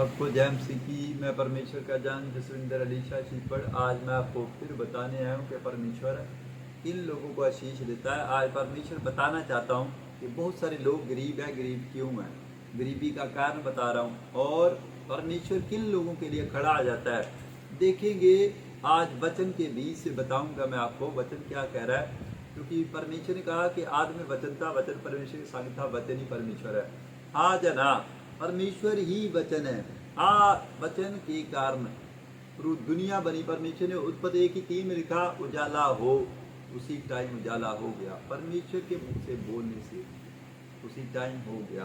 सबको जय मसीह की। मैं परमेश्वर का जान जसविंदर अली शाह शीपड़। आज मैं आपको फिर बताने आया हूँ कि परमेश्वर किन लोगों को आशीष देता है। आज परमेश्वर बताना चाहता हूँ कि बहुत सारे लोग गरीब हैं, गरीब क्यों हैं, गरीबी का कारण बता रहा हूँ और परमेश्वर किन लोगों के लिए खड़ा आ जाता है देखेंगे। आज वचन के बीच से बताऊंगा मैं आपको वचन क्या कह रहा है, क्योंकि परमेश्वर ने कहा कि आदि में वचन था, वचन परमेश्वर के संग था, वचन ही परमेश्वर है। आज है ना, परमेश्वर ही वचन है। वचन के कारण पूरी दुनिया बनी। परमेश्वर ने उत्पत्ति 1:3 में लिखा उजाला हो, उसी टाइम उजाला हो गया। परमेश्वर के मुख से बोलने से उसी टाइम हो गया।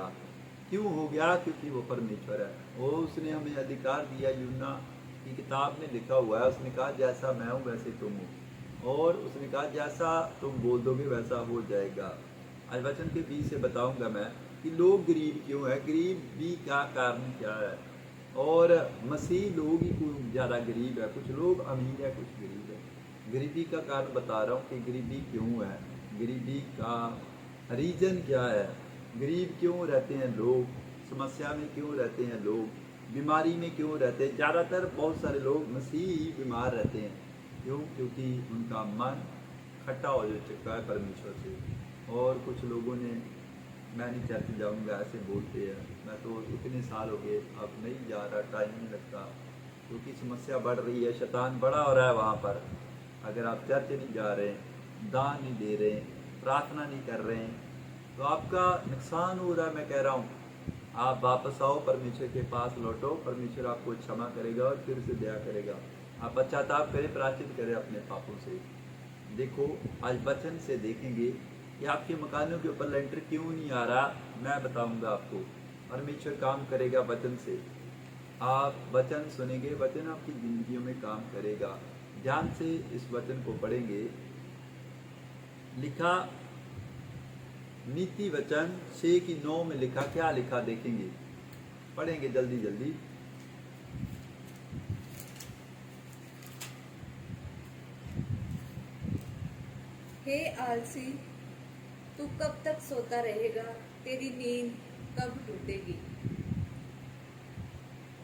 क्यों हो गया? क्योंकि वो परमेश्वर है और उसने हमें अधिकार दिया। यूना की किताब में लिखा हुआ है, उसने कहा जैसा मैं हूँ वैसे तुम हो, और उसने कहा जैसा तुम बोल दोगे वैसा हो जाएगा। आज वचन के बीच से बताऊंगा मैं कि लोग गरीब क्यों है, गरीबी का कारण क्या है, और मसीह लोग ही कुछ ज़्यादा गरीब है, कुछ लोग अमीर है, कुछ गरीब है। गरीबी का कारण बता रहा हूँ कि गरीबी क्यों है, गरीबी का रीजन क्या है, गरीब क्यों रहते हैं लोग, समस्या में क्यों रहते हैं लोग, बीमारी में क्यों रहते हैं। ज़्यादातर बहुत सारे लोग मसीह ही बीमार रहते हैं। क्यों? क्योंकि उनका मन खट्टा हो चुका है परमेश्वर से। और कुछ लोगों ने मैं नहीं चर्च जाऊंगा ऐसे बोलते हैं। मैं तो इतने साल हो गए, अब नहीं जा रहा, टाइम नहीं लगता, क्योंकि समस्या बढ़ रही है, शैतान बड़ा हो रहा है वहाँ पर। अगर आप चर्च नहीं जा रहे हैं, दान नहीं दे रहे हैं, प्रार्थना नहीं कर रहे हैं, तो आपका नुकसान हो रहा है। मैं कह रहा हूँ आप वापस आओ, परमेश्वर के पास लौटो, परमेश्वर आपको क्षमा करेगा और फिर से दया करेगा। आप पश्चाताप करें, प्रायश्चित करें अपने पापों से। देखो आज वचन से देखेंगे कि आपके मकानों के ऊपर लेंटर क्यों नहीं आ रहा। मैं बताऊंगा आपको, परमेश्वर काम करेगा वचन से। आप वचन सुनेंगे, वचन आपकी जिंदगियों में काम करेगा। ध्यान से इस वचन को पढ़ेंगे। लिखा नीति वचन 6:9 में लिखा, क्या लिखा देखेंगे, पढ़ेंगे जल्दी जल्दी। हे आलसी, तू कब तक सोता रहेगा? तेरी नींद कब टूटेगी?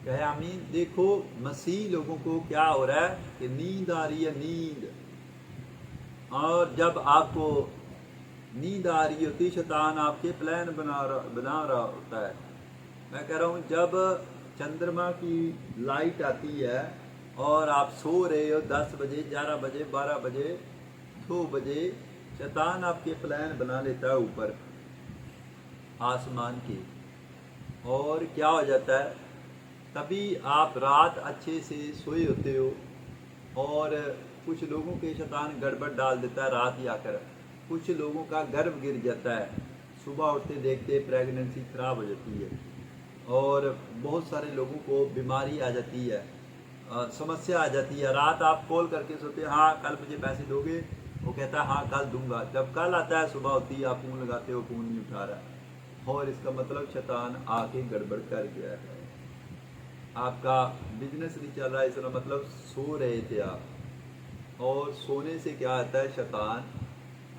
कहे आमीन। देखो मसीह लोगों को क्या हो रहा है कि नींद आ रही है, नींद। और जब आपको नींद आ रही होती, शैतान आपके प्लान बना रहा होता है। मैं कह रहा हूँ जब चंद्रमा की लाइट आती है और आप सो रहे हो 10 बजे, 11 बजे, 12 बजे, 2 बजे, शैतान आपके प्लान बना लेता है ऊपर आसमान की। और क्या हो जाता है, तभी आप रात अच्छे से सोए होते हो और कुछ लोगों के शैतान गड़बड़ डाल देता है रात ही आकर। कुछ लोगों का गर्भ गिर जाता है, सुबह उठते देखते प्रेगनेंसी खराब हो जाती है, और बहुत सारे लोगों को बीमारी आ जाती है, समस्या आ जाती है। रात आप कॉल करके सोते हैं हाँ कल मुझे पैसे दोगे, वो कहता है हाँ कल दूंगा। जब कल आता है सुबह होती है, आप फ़ोन लगाते हो, फ़ोन नहीं उठा रहा, और इसका मतलब शैतान आके गड़बड़ कर गया है। आपका बिजनेस नहीं चल रहा है, इसका मतलब सो रहे थे आप, और सोने से क्या आता है, शैतान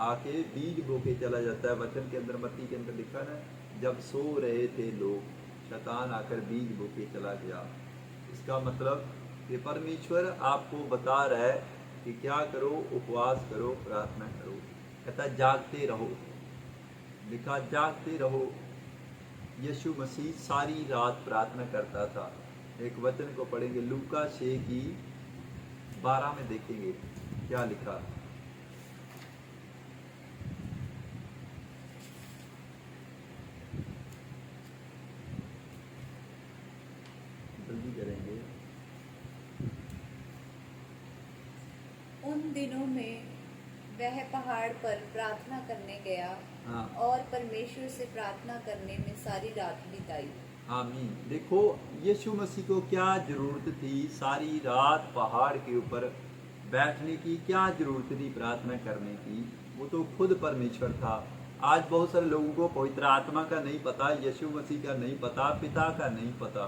आके बीज बो के चला जाता है। वचन के अंदर, मत्ती के अंदर लिखा ना, जब सो रहे थे लोग, शैतान आकर बीज बो के चला गया। इसका मतलब कि परमेश्वर आपको बता रहा है कि क्या करो, उपवास करो, प्रार्थना करो। कहता जागते रहो, लिखा जागते रहो। यीशु मसीह सारी रात प्रार्थना करता था। एक वचन को पढ़ेंगे, लूका 6:12 में देखेंगे क्या लिखा। जल्दी करेंगे। उन दिनों में वह पहाड़ पर प्रार्थना करने गया हाँ और परमेश्वर से प्रार्थना करने में सारी रात बिताई। आमीन। देखो यीशु मसीह को क्या जरूरत थी सारी रात पहाड़ के ऊपर बैठने की, क्या जरूरत थी प्रार्थना करने की? वो तो खुद परमेश्वर था। आज बहुत सारे लोगों को पवित्र आत्मा का नहीं पता, यीशु मसीह का नहीं पता, पिता का नहीं पता,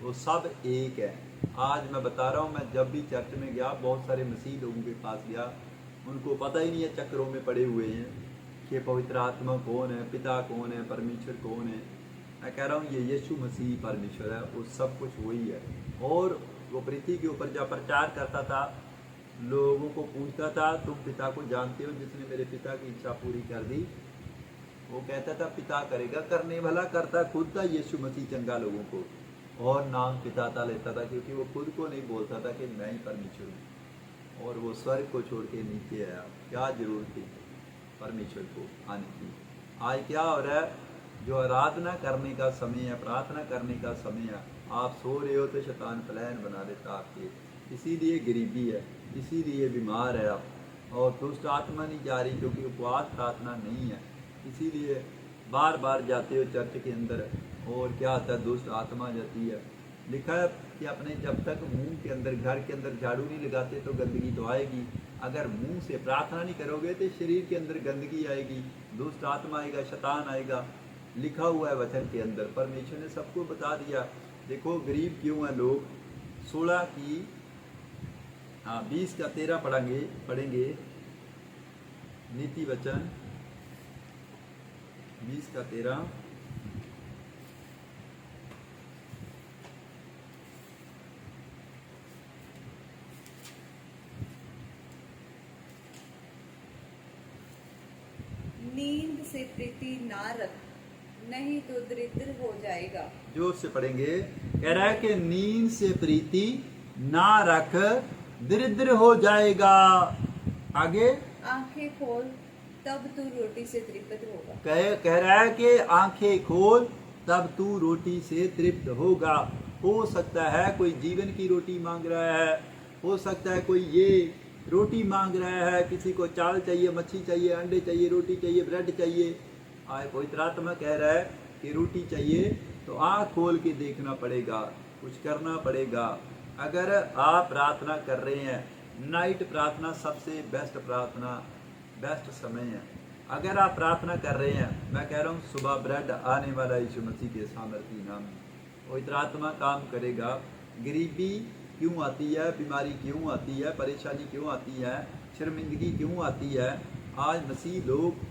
वो सब एक है। आज मैं बता रहा हूँ, मैं जब भी चर्च में गया, बहुत सारे मसीह लोगों के पास गया, उनको पता ही नहीं है, चक्रों में पड़े हुए हैं कि पवित्र आत्मा कौन है, पिता कौन है, परमेश्वर कौन है। मैं कह रहा हूँ ये यीशु मसीह परमेश्वर है, वो सब कुछ वही है। और वो पृथ्वी के ऊपर जब प्रचार करता था, लोगों को पूछता था तुम पिता को जानते हो, जिसने मेरे पिता की इच्छा पूरी कर दी। वो कहता था पिता करेगा, करने भला करता खुद था यीशु मसीह चंगा लोगों को, और नाम पिता का लेता था, क्योंकि वो खुद को नहीं बोलता था कि मैं ही परमेश्वर हूँ। और वो स्वर्ग को छोड़ के नीचे आया। क्या जरूरत थी परमेश्वर को आने की? आज क्या हो रहा है, जो आराधना करने का समय है, प्रार्थना करने का समय है, आप सो रहे हो तो शैतान प्लान बना देता आपके, इसीलिए गरीबी है, इसीलिए बीमार है आप, और दुष्ट आत्मा नहीं जा रही, क्योंकि उपवास प्रार्थना नहीं है, इसीलिए बार बार जाते हो चर्च के अंदर, और क्या होता है, दुष्ट आत्मा जाती है। लिखा है कि अपने जब तक मुंह के अंदर, घर के अंदर झाड़ू नहीं लगाते तो गंदगी तो आएगी। अगर मुंह से प्रार्थना नहीं करोगे तो शरीर के अंदर गंदगी आएगी, दुष्ट आत्मा आएगा, शैतान आएगा। लिखा हुआ है वचन के अंदर, परमेश्वर ने सबको बता दिया। देखो गरीब क्यों हैं लोग, 16 की 20 का 13 पढ़ेंगे नीति वचन 20 का 13। नींद से प्रीति ना रख, नहीं तो दरिद्र हो जाएगा। जोर से पढ़ेंगे। कह रहा है कि नींद से प्रीति ना रख, दरिद्र हो जाएगा। आगे आंखें खोल, तब तू रोटी से तृप्त होगा। कह रहा है कि आंखें खोल, तब तू रोटी से तृप्त होगा। हो सकता है कोई जीवन की रोटी मांग रहा है, हो सकता है कोई ये रोटी मांग रहा है, किसी को चावल चाहिए, मच्छी चाहिए, अंडे चाहिए, रोटी चाहिए, ब्रेड चाहिए। आए कोई आत्मा कह रहा है कि रोटी चाहिए, तो आँख खोल के देखना पड़ेगा, कुछ करना पड़ेगा। अगर आप प्रार्थना कर रहे हैं, नाइट प्रार्थना सबसे बेस्ट प्रार्थना, बेस्ट समय है। अगर आप प्रार्थना कर रहे हैं, मैं कह रहा हूँ सुबह ब्रेड आने वाला यीशु मसीह के सामर्थी नाम में, वो आत्मा काम करेगा। गरीबी क्यों आती है, बीमारी क्यों आती है, परेशानी क्यों आती है, शर्मिंदगी क्यों आती है, आज मसीह लोग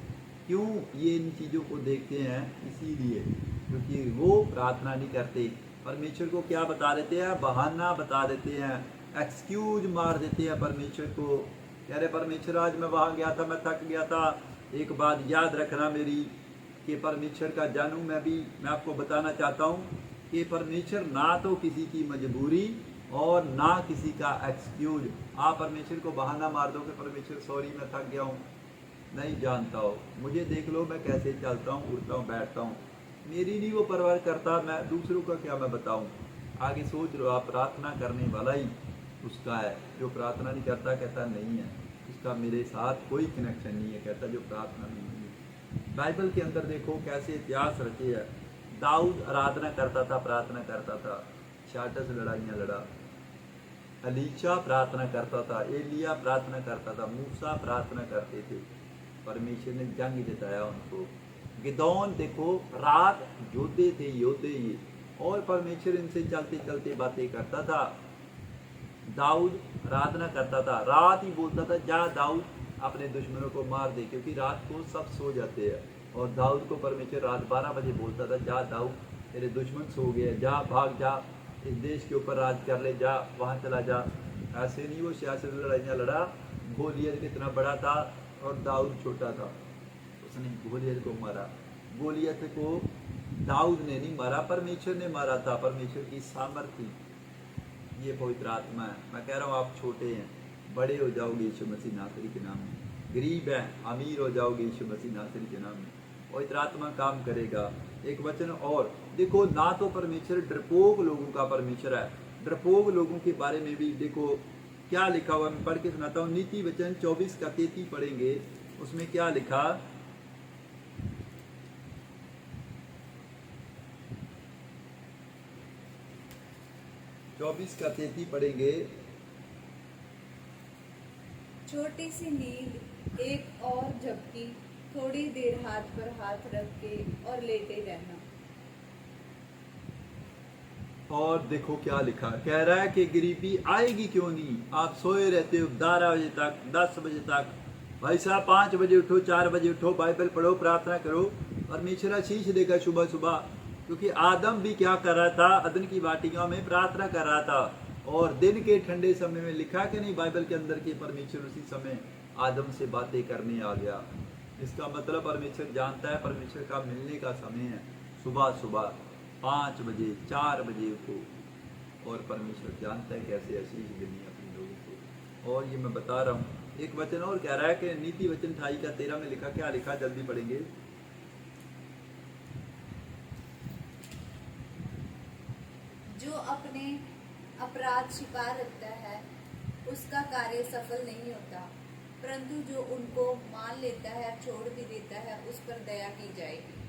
क्यों ये इन चीज़ों को देखते हैं? इसीलिए क्योंकि वो प्रार्थना नहीं करते। परमेश्वर को क्या बता देते हैं? बहाना बता देते हैं, एक्सक्यूज मार देते हैं परमेश्वर को। कह रहे परमेश्वर आज मैं वहाँ गया था, मैं थक गया था। एक बात याद रखना मेरी, कि परमेश्वर का जानू मैं आपको बताना चाहता हूँ कि परमेश्वर ना तो किसी की मजबूरी और ना किसी का एक्सक्यूज। आप परमेश्वर को बहाना मार दो कि परमेश्वर सॉरी मैं थक गया हूँ, नहीं जानता हो, मुझे देख लो मैं कैसे चलता हूँ, उठता हूँ, बैठता हूँ, मेरी नहीं वो परवाह करता, मैं दूसरों का क्या मैं बताऊँ। आगे सोच लो, आप प्रार्थना करने वाला ही उसका है, जो प्रार्थना नहीं करता कहता नहीं है, उसका मेरे साथ कोई कनेक्शन नहीं है, कहता जो प्रार्थना नहीं है। बाइबल के अंदर देखो कैसे इतिहास रचे है। दाऊद आराधना करता था, प्रार्थना करता था, 66 लड़ाइयाँ लड़ा। अलीशा प्रार्थना करता था, एलिया प्रार्थना करता था, मूसा प्रार्थना करते थे, परमेश्वर ने जंग जिताया उनको। गिदौन देखो रात योद्धे थे, योद्धे ये, और परमेश्वर इनसे चलते चलते बातें करता था। दाऊद आराधना करता था, रात ही बोलता था जा दाऊद अपने दुश्मनों को मार दे, क्योंकि रात को सब सो जाते हैं। और दाऊद को परमेश्वर रात 12 बजे बोलता था जा दाऊद तेरे दुश्मन सो गए, जा भाग जा, इस देश के ऊपर राज कर ले, जा वहाँ चला जा। ऐसे नहीं वो 66 लड़ाइयाँ लड़ा। गोलियत कितना बड़ा था और दाऊद छोटा था, उसने गोलियत को मारा। गोलियत को दाऊद ने नहीं मारा, परमेश्वर ने मारा था। परमेश्वर की सामर्थ्य, ये पवित्र आत्मा है। मैं कह रहा हूँ आप छोटे हैं, बड़े हो जाओगे यीशु मसीह नासरी के नाम में। गरीब हैं, अमीर हो जाओगे यीशु मसीह नासरी के नाम में। पवित्र आत्मा काम करेगा। एक वचन और देखो, ना तो परमेश्वर डरपोक लोगों का परमेश्वर है। डरपोक लोगों के बारे में भी देखो क्या लिखा हुआ, मैं पढ़ के सुनाता हूँ। नीति वचन 24 का 33 पढ़ेंगे, उसमें क्या लिखा, चौबीस का 33 पढ़ेंगे। छोटी सी नींद एक और झपकी, थोड़ी देर हाथ पर हाथ रख के और लेटे रहना। और देखो क्या लिखा, कह रहा है कि गरीबी आएगी क्यों नहीं। आप सोए रहते हो 12 बजे तक, 10 बजे तक, भाई साहब 5 बजे उठो, 4 बजे उठो, बाइबल पढ़ो, प्रार्थना करो, परमेश्वर आशीष देगा सुबह सुबह। क्योंकि आदम भी क्या कर रहा था, अदन की वाटिका में प्रार्थना कर रहा था, और दिन के ठंडे समय में लिखा कि नहीं बाइबल के अंदर कि परमेश्वर उसी समय आदम से बातें करने आ गया। इसका मतलब परमेश्वर जानता है परमेश्वर का मिलने का समय है सुबह सुबह 5 बजे 4 बजे को, और परमेश्वर जानता है कैसे आशीष देनी है अपने लोगों को। और ये मैं बता रहा हूँ, एक वचन और कह रहा है कि नीति वचन 28:13 में लिखा, क्या लिखा जल्दी पढ़ेंगे। जो अपने अपराध छिपा रखता है उसका कार्य सफल नहीं होता, परंतु जो उनको मान लेता है छोड़ भी देता है उस पर दया की जाएगी।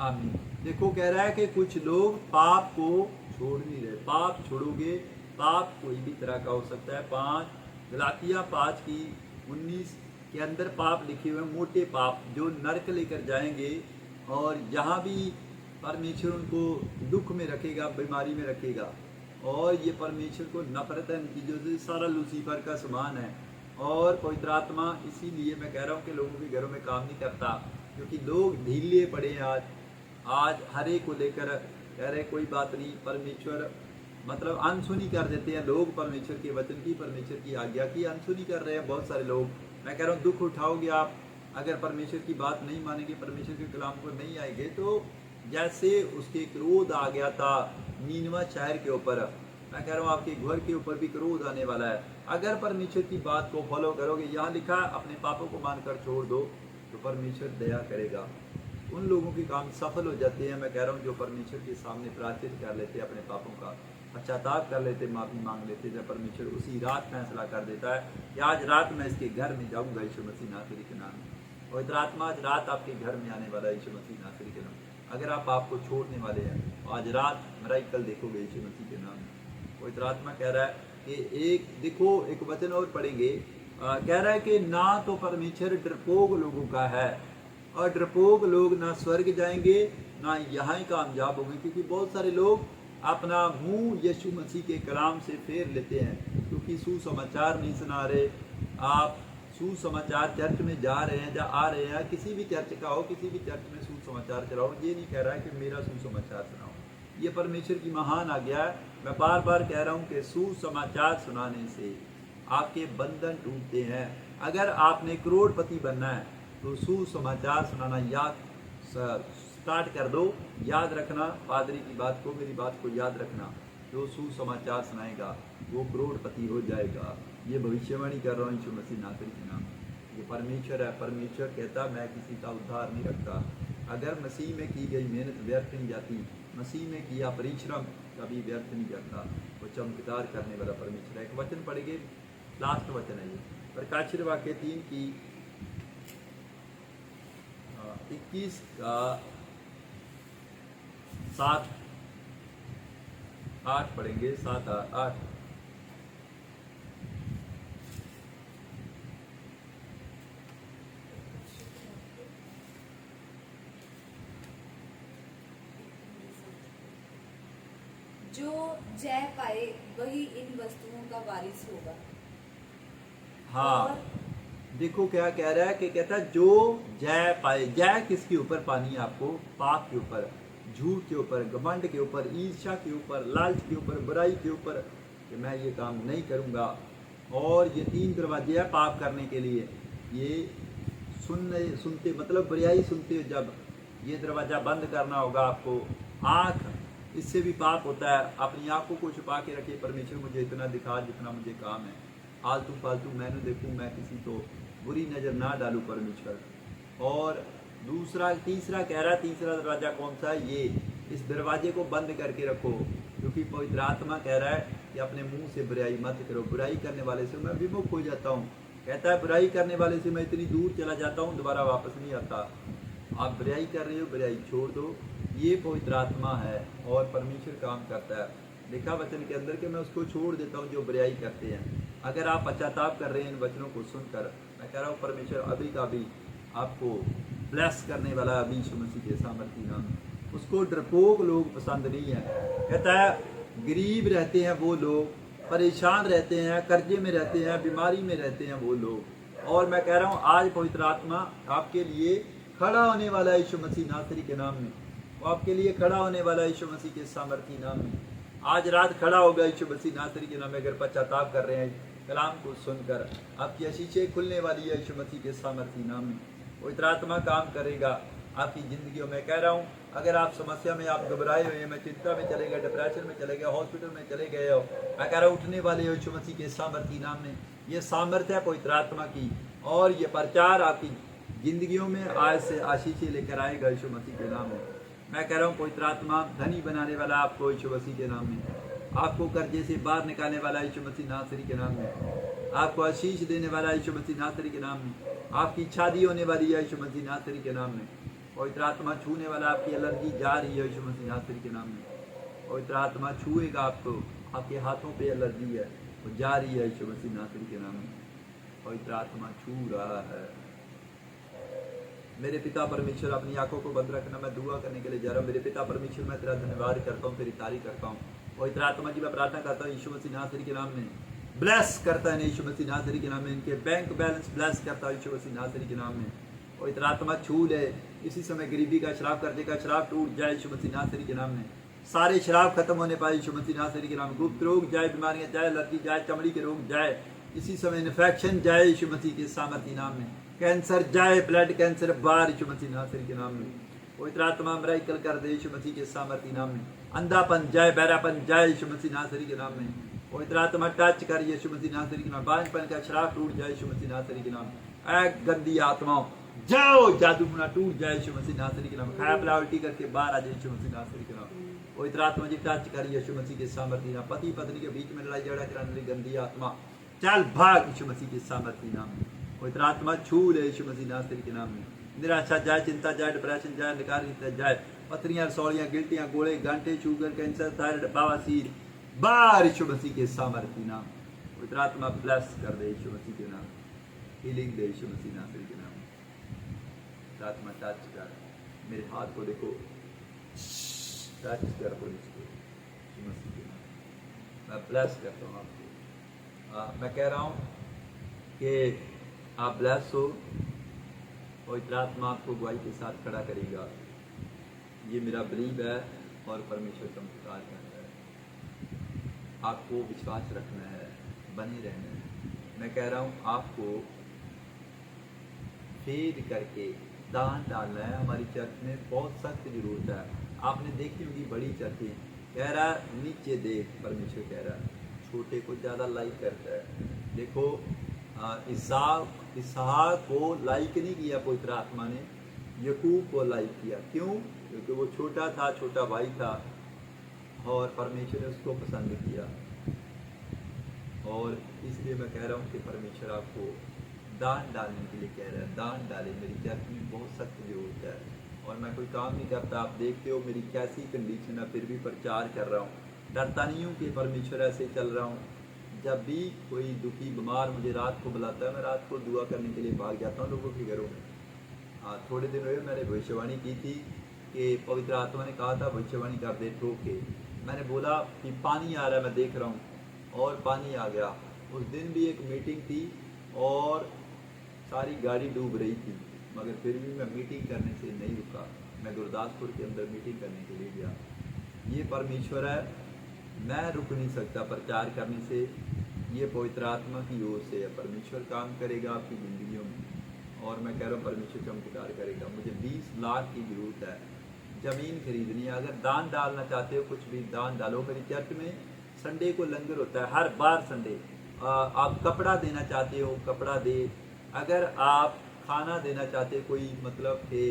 आमीन। देखो कह रहा है कि कुछ लोग पाप को छोड़ नहीं रहे। पाप छोड़ोगे, पाप कोई भी तरह का हो सकता है। 5 गलातिया 5:19 के अंदर पाप लिखे हुए हैं, मोटे पाप जो नरक लेकर जाएंगे, और जहाँ भी परमेश्वर उनको दुख में रखेगा, बीमारी में रखेगा, और ये परमेश्वर को नफरत है इन चीज़ों से, सारा लूसीफर का समान है। और पवित्र आत्मा इसीलिए मैं कह रहा हूँ कि लोगों के घरों में काम नहीं करता, क्योंकि लोग ढीले पड़े हैं। आज हर एक को लेकर कह रहे कोई बात नहीं, परमेश्वर मतलब अनसुनी कर देते हैं लोग, परमेश्वर के वचन की, परमेश्वर की आज्ञा की अनसुनी कर रहे हैं बहुत सारे लोग। मैं कह रहा हूँ दुख उठाओगे आप, अगर परमेश्वर की बात नहीं मानेंगे, परमेश्वर के कलाम को नहीं आएंगे, तो जैसे उसके क्रोध आ गया था नीनवा शहर के ऊपर, मैं कह रहा हूँ आपके घर के ऊपर भी क्रोध आने वाला है अगर परमेश्वर की बात को फॉलो करोगे। यहाँ लिखा अपने पापों को मानकर छोड़ दो तो परमेश्वर दया करेगा। उन लोगों के काम सफल हो जाते हैं, मैं कह रहा हूँ जो परमेश्वर के सामने प्रायश्चित कर लेते, अपने पापों का पश्चाताप कर लेते, माफी मांग लेते, जब परमेश्वर उसी रात फैसला कर देता है कि आज रात मैं इसके घर में जाऊंगा यीशु मसीह नासरी के नाम में। और इधर आत्मा आज रात आपके घर में आने वाला है यीशु मसीह नासरी के नाम में। अगर आप आपको छोड़ने वाले हैं तो आज रात मिराकल देखोगे यीशु मसीह के नाम में। वो इधर आत्मा कह रहा है कि एक देखो एक वचन और पढ़ेंगे, कह रहा है कि ना तो परमेश्वर डरपोक लोगों का है, और डरपोक लोग ना स्वर्ग जाएंगे ना यहाँ ही कामयाब होंगे, क्योंकि बहुत सारे लोग अपना मुंह यीशु मसीह के कलाम से फेर लेते हैं, क्योंकि सुसमाचार नहीं सुना रहे। आप सुसमाचार चर्च में जा रहे हैं या आ रहे हैं, किसी भी चर्च का हो, किसी भी चर्च में सुसमाचार चलाओ, ये नहीं कह रहा है कि मेरा सुसमाचार सुनाओ, ये परमेश्वर की महान आज्ञा है। मैं बार बार कह रहा हूँ कि सुसमाचार सुनाने से आपके बंधन टूटते हैं। अगर आपने करोड़पति बनना है तो सुसमाचार सुनाना याद स्टार्ट कर दो। याद रखना पादरी की बात को, मेरी बात को याद रखना, जो सुसमाचार सुनाएगा वो करोड़पति हो जाएगा। ये भविष्यवाणी कर रहा हूँ यीशु मसीह नासरी के नाम। ये परमेश्वर है, परमेश्वर कहता मैं किसी का उद्धार नहीं रखता। अगर मसीह में की गई मेहनत व्यर्थ नहीं जाती, मसीह में किया परिश्रम कभी व्यर्थ नहीं जाता। वो चमत्कार करने वाला परमेश्वर है। एक वचन पढ़ेंगे, लास्ट वचन है ये, प्रकाशित वाक्य 3 की 21 का 7 8 पढ़ेंगे, 7 8। जो जय पाए वही इन वस्तुओं का वारिस होगा। हाँ, और देखो क्या कह रहा है कि कहता है जो जय पाए। जय किसके ऊपर पानी है आपको? पाप के ऊपर, झूठ के ऊपर, घमंड के ऊपर, ईर्ष्या के ऊपर, लालच के ऊपर, बुराई के ऊपर, कि मैं ये काम नहीं करूँगा। और ये 3 दरवाजे हैं पाप करने के लिए। ये सुनते मतलब बुराई सुनते हो, जब ये दरवाज़ा बंद करना होगा आपको। आँख, इससे भी पाप होता है। अपनी आंखों को छुपा के रखिए, परमेश्वर मुझे इतना दिखा जितना मुझे काम है, आलतू फालतू मैं न देखूं, मैं किसी को बुरी नज़र ना डालूं परमेश्वर। और तीसरा कह रहा है, तीसरा दरवाज़ा कौन सा है? ये, इस दरवाजे को बंद करके रखो, क्योंकि पवित्र आत्मा कह रहा है कि अपने मुंह से बुराई मत करो। बुराई करने वाले से मैं विमुख हो जाता हूँ। कहता है बुराई करने वाले से मैं इतनी दूर चला जाता हूँ, दोबारा वापस नहीं आता। आप बुराई कर रहे हो, बुराई छोड़ दो। ये पवित्र आत्मा है और परमेश्वर काम करता है। लिखा वचन के अंदर कि मैं उसको छोड़ देता हूँ जो बुराई करते हैं। अगर आप पश्चाताप कर रहे हैं इन वचनों को सुनकर, मैं कह रहा हूँ परमेश्वर अभी का भी आपको ब्लेस करने वाला है, अभी यीशु मसीह के सामर्थी नाम। उसको डरपोक लोग पसंद नहीं है। कहता है गरीब रहते हैं वो लोग, परेशान रहते हैं, कर्जे में रहते हैं, बीमारी में रहते हैं वो लोग। और मैं कह रहा हूँ आज पवित्र आत्मा आपके लिए खड़ा होने वाला है यीशु मसीह नासरी के नाम में। वो आपके लिए खड़ा होने वाला है यीशु मसीह के सामर्थी नाम में। आज रात खड़ा होगा यीशु मसीह नासरी के नाम में। अगर पश्चाताप कर रहे हैं कलाम को सुनकर, आपकी आशीषें खुलने वाली है यीशु मसीह के सामर्थी नाम में। पवित्र आत्मा काम करेगा आपकी जिंदगी में। कह रहा हूँ, अगर आप समस्या में, आप घबराए हुए हैं, मैं चिंता में चले गए, डिप्रेशन में चले गए, हॉस्पिटल में चले गए हो, मैं कह रहा हूँ उठने वाले हो यीशु मसीह के सामर्थी नाम में। ये सामर्थ्य है पवित्र आत्मा की, और ये प्रचार आपकी जिंदगियों में आज से आशीषें लेकर आएगा यीशु मसीह के नाम में। मैं कह रहा हूँ पवित्र आत्मा धनी बनाने वाला आपको यीशु मसीह के नाम में, आपको कर्जे से बाहर निकालने वाला यीशु मसीह नासरी के नाम में, आपको आशीष देने वाला यीशु मसीह नासरी के नाम में, आपकी शादी होने वाली है यीशु मसीह नासरी के नाम में। पवित्र आत्मा छूने वाला, आपकी एलर्जी जा रही है यीशु मसीह नासरी के नाम में। पवित्र आत्मा छुएगा आपको, आपके हाथों पे एलर्जी है वो जा रही है यीशु मसीह नासरी के नाम में। पवित्र आत्मा छू रहा है। मेरे पिता परमेश्वर, अपनी आंखों को बंद रखना, मैं दुआ करने के लिए जा रहा हूँ। मेरे पिता परमेश्वर, मैं तेरा धन्यवाद करता हूँ, तेरी तारीफ करता हूँ। पवित्र आत्मा जी, मैं प्रार्थना करता हूँ यीशु मसीह नासरी के नाम में, ब्लेस करता है यीशु मसीह नासरी के नाम में। इनके बैंक बैलेंस ब्लेस करता है यीशु मसीह नासरी के नाम में। पवित्र आत्मा छू ले इसी समय, गरीबी का श्राप, कर्जे का श्राप टूट जाए यीशु मसीह नासरी के नाम में। सारे श्राप खत्म होने पाए यीशु मसीह नासरी के नाम में। गुप्त रोग जाए, बीमारियां जाए, एलर्जी जाए, चमड़ी के रोग जाए, इसी समय इन्फेक्शन जाए यीशु मसीह के सामर्थी नाम में। कैंसर जाए, ब्लड कैंसर बाहर यीशु मसीह नासरी के नाम में। पवित्र आत्मा मिराकल कर दे यीशु मसीह के सामर्थी नाम में। अंधापन जाए, बहरापन जाए यीशु मसीह नासरी के नाम में। पवित्र आत्मा टच कर यीशु मसीह नासरी के नाम। बांझपन का श्राप टूट जाए यीशु मसीह नासरी के नाम। ऐ गंदी आत्माओं जाओ, जादू मुना टूट जाए यीशु मसीह नासरी के नाम। खाया पिला उल्टी करके बाहर आ जाए यीशु मसीह नासरी के नाम। पवित्र आत्मा जी टच कर यीशु मसीह के सामर्थी नाम। पति पत्नी के बीच में लड़ाई झगड़ा कराने वाली गंदी आत्मा चल भाग यीशु मसीह के सामर्थी नाम में। पवित्र आत्मा छू ले यीशु मसीह नासरी के नाम में। निराशा जाए, चिंता जाए, डिप्रेशन जाए, नकारात्मकता जाए, पथरियां, रसौलियां, गिल्टियां, गोले, गांठे, शुगर, कैंसर, थायराइड, बवासीर बाहर यीशु मसीह के सामर्थी नाम। पवित्र आत्मा ब्लेस कर दे यीशु मसीह के नाम। हीलिंग दे यीशु मसीह नासरी के नाम। आत्मा टच कर मेरे हाथ को, देखो टच कर यीशु मसीह के नाम। मैं ब्लेस करता हूँ आपको। मैं कह रहा हूँ कि आप ब्लेस हो। पवित्र आत्मा आपको गवाही के साथ खड़ा करेगा, ये मेरा बिलीव है, और परमेश्वर चमत्कार करना है। आपको विश्वास रखना है, बने रहना है। मैं कह रहा हूँ आपको फेड करके दान डालना है। हमारी चर्च में बहुत सख्त जरूरत है। आपने देखी होगी बड़ी चर्चें, कह रहा नीचे देख, परमेश्वर कह रहा छोटे को ज़्यादा लाइक करता है। देखो इसहाक को लाइक नहीं किया पवित्र आत्मा ने, यकूब को लाइक किया। क्यों? क्योंकि वो छोटा था, छोटा भाई था, और परमेश्वर ने उसको पसंद किया। और इसलिए मैं कह रहा हूँ कि परमेश्वर आपको दान डालने के लिए कह रहा है। दान डालें, मेरी चर्च में बहुत सख्त जरूरत है, और मैं कोई काम नहीं करता। आप देखते हो मेरी कैसी कंडीशन है, फिर भी प्रचार कर रहा हूँ। डरता नहीं हूँ कि परमेश्वर ऐसे चल रहा हूँ। जब भी कोई दुखी बीमार मुझे रात को बुलाता है, मैं रात को दुआ करने के लिए भाग जाता हूँ लोगों के घरों में। थोड़े दिन हुए मैंने भविष्यवाणी की थी कि पवित्र आत्मा ने कहा था भविष्यवाणी कर दे ठोक के। मैंने बोला कि पानी आ रहा है, मैं देख रहा हूँ, और पानी आ गया। उस दिन भी एक मीटिंग थी और सारी गाड़ी डूब रही थी, मगर फिर भी मैं मीटिंग करने से नहीं रुका। मैं गुरदासपुर के अंदर मीटिंग करने के लिए गया। ये परमेश्वर है, मैं रुक नहीं सकता प्रचार करने से। ये पवित्र आत्मा की ओर से है। परमेश्वर काम करेगा आपकी जिंदगियों में, और मैं कह रहा हूँ परमेश्वर चमत्कार करेगा। मुझे 20 लाख की जरूरत है, ज़मीन खरीदनी है। अगर दान डालना चाहते हो, कुछ भी दान डालो। मेरी चर्च में संडे को लंगर होता है, हर बार संडे। आप कपड़ा देना चाहते हो, कपड़ा दे। अगर आप खाना देना चाहते हो, कोई मतलब कि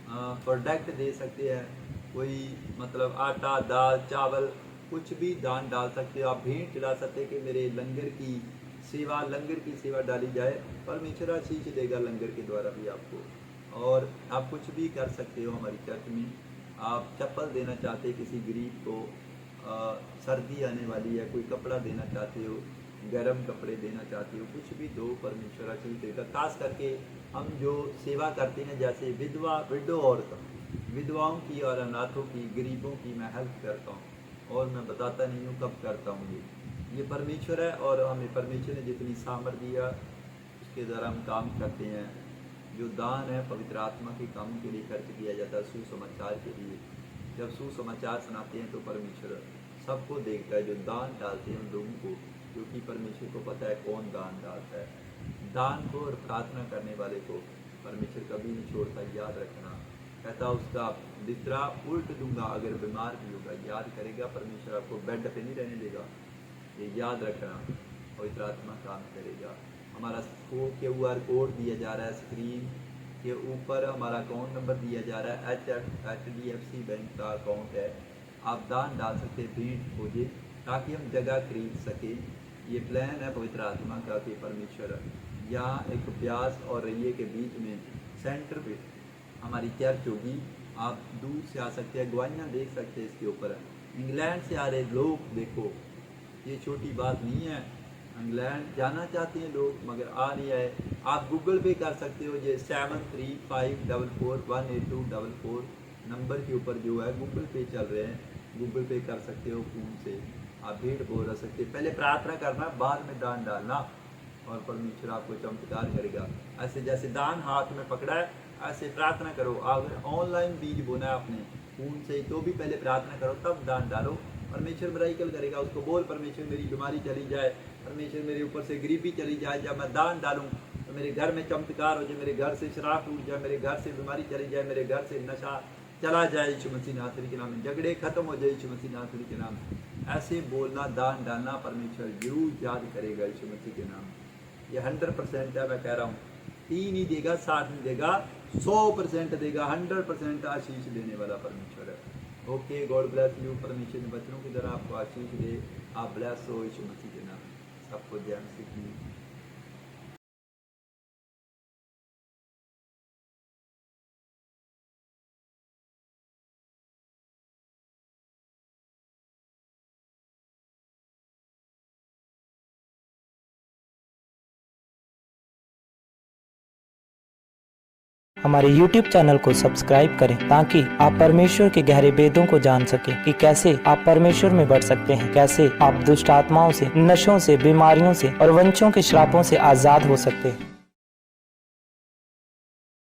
प्रोडक्ट दे सकते हैं, कोई मतलब आटा, दाल, चावल, कुछ भी दान डाल सकते हो। आप भेंट चढ़ा सकते हैं कि मेरे लंगर की सेवा डाली जाए। परमेश्वर आशीष देगा लंगर के द्वारा भी आपको। और आप कुछ भी कर सकते हो हमारी चर्च में। आप चप्पल देना चाहते हैं किसी गरीब को, सर्दी आने वाली है, कोई कपड़ा देना चाहते हो, गर्म कपड़े देना चाहते हो, कुछ भी दो, परमेश्वर आशीष देगा। खास करके हम जो सेवा करते हैं, जैसे विधो औरत, विधवाओं की और अनाथों की, गरीबों की मैं हेल्प करता हूँ, और मैं बताता नहीं हूँ कब करता हूँ। ये परमेश्वर है, और हमें परमेश्वर ने जितनी सामर्थ दिया उसके द्वारा हम काम करते हैं। जो दान है पवित्र आत्मा के काम के लिए खर्च किया जाता है, सुसमाचार के लिए। जब सुसमाचार सुनाते हैं तो परमेश्वर सबको देखता है, जो दान डालते हैं उन लोगों को, क्योंकि परमेश्वर को पता है कौन दान डालता है। दान को और प्रार्थना करने वाले को परमेश्वर कभी नहीं छोड़ता, याद रखना। कहता उसका बिस्तरा उल्ट दूंगा, अगर बीमार भी होगा याद करेगा, परमेश्वर आपको बेड पे नहीं रहने देगा, ये याद रखना। पवित्र आत्मा काम करेगा। हमारा QR कोड दिया जा रहा है, स्क्रीन के ऊपर हमारा अकाउंट नंबर दिया जा रहा है, HDFC बैंक का अकाउंट है। आप दान डाल सकते हैं, भीड़ खोजे ताकि हम जगह खरीद सकें। ये प्लान है पवित्र आत्मा का कि परमेश्वर यहाँ एक ब्यास और रैये के बीच में सेंटर पे हमारी चर्च होगी। आप दूर से आ सकते हैं, गवाहियाँ देख सकते हैं इसके ऊपर। इंग्लैंड से आ रहे लोग देखो, ये छोटी बात नहीं है। इंग्लैंड जाना चाहते हैं लोग मगर आ नहीं आए। आप गूगल पे कर सकते हो, ये 7354418244 नंबर के ऊपर जो है गूगल पे चल रहे हैं, गूगल पे कर सकते हो फ़ोन से। आप भीड़ बोल रह सकते, पहले प्रार्थना करना, बाद में दान डालना और परमेश्वर आपको चमत्कार करेगा। ऐसे जैसे दान हाथ में पकड़ा है ऐसे प्रार्थना करो। अगर ऑनलाइन बीज बोना है आपने फ़ोन से तो भी पहले प्रार्थना करो, तब दान डालो। परमेश्वर मिराकल करेगा। उसको बोल, परमेश्वर मेरी बीमारी चली जाए, परमेश्वर मेरे ऊपर से गरीबी चली जाए, जब मैं दान डालूं तो मेरे घर में चमत्कार हो जाए, मेरे घर से शराब टूट जाए, मेरे घर से बीमारी चली जाए, मेरे घर से नशा चला जाए यीशु मसीह नासरी के नाम में, झगड़े खत्म हो जाए यीशु मसीह नासरी के नाम। ऐसे बोलना, दान डालना, परमेश्वर जरूर याद करेगा यीशु मसीह के नाम। ये 100% है, मैं कह रहा हूँ। 3 नहीं देगा, 60 नहीं देगा, 100% देगा, 100% आशीष देने वाला परमेश्वर है। Okay, God bless you. परमेश्वर ने बच्चों की तरह आपको आशीष दे। आप ब्लेस हो यीशु मसीह के नाम। सबको जय मसीह की। हमारे YouTube चैनल को सब्सक्राइब करें ताकि आप परमेश्वर के गहरे भेदों को जान सकें कि कैसे आप परमेश्वर में बढ़ सकते हैं, कैसे आप दुष्ट आत्माओं से, नशों से, बीमारियों से और वंशों के श्रापों से आजाद हो सकते हैं।